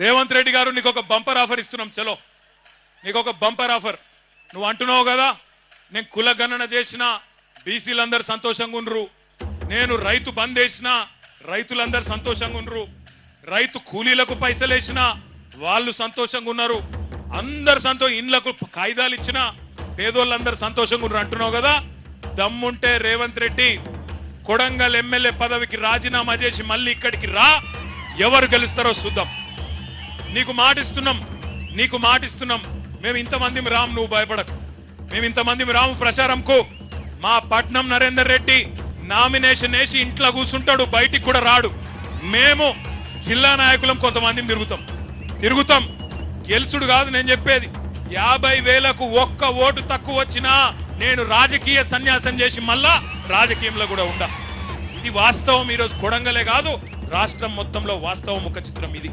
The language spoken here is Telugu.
రేవంత్ రెడ్డి గారు నీకు ఒక బంపర్ ఆఫర్ ఇస్తున్నాం. చలో నీకు ఒక బంపర్ ఆఫర్. నువ్వు అంటున్నావు కదా నేను కుల గణన చేసిన బీసీలందరూ సంతోషంగా ఉండ్రు, నేను రైతు బంద్ వేసిన రైతులందరూ సంతోషంగా ఉండ్రు, రైతు కూలీలకు పైసలు వేసిన వాళ్ళు సంతోషంగా ఉన్నారు, అందరు ఇండ్లకు కాయిదాలు ఇచ్చిన పేదోళ్ళందరూ సంతోషంగా ఉన్నారు అంటున్నావు కదా. దమ్ముంటే రేవంత్ రెడ్డి కొడంగల్ ఎమ్మెల్యే పదవికి రాజీనామా చేసి మళ్ళీ ఇక్కడికి రా, ఎవరు గెలుస్తారో చూద్దాం. నీకు మాటిస్తున్నాం. మేము ఇంతమంది రాము, నువ్వు భయపడకు. మేము ఇంతమంది రాము ప్రచారంకు. మా పట్నం నరేందర్ రెడ్డి నామినేషన్ వేసి ఇంట్లో కూర్చుంటాడు, బయటికి కూడా రాడు. మేము జిల్లా నాయకులం కొంతమందిని తిరుగుతాం. గెలుచుడు కాదు నేను చెప్పేది. 50,000కు ఒక్క ఓటు తక్కువ వచ్చినా నేను రాజకీయ సన్యాసం చేసి మళ్ళా రాజకీయంలో కూడా ఉండా. ఇది వాస్తవం. ఈరోజు కొడంగలే కాదు రాష్ట్రం మొత్తంలో వాస్తవం ముఖ చిత్రం ఇది.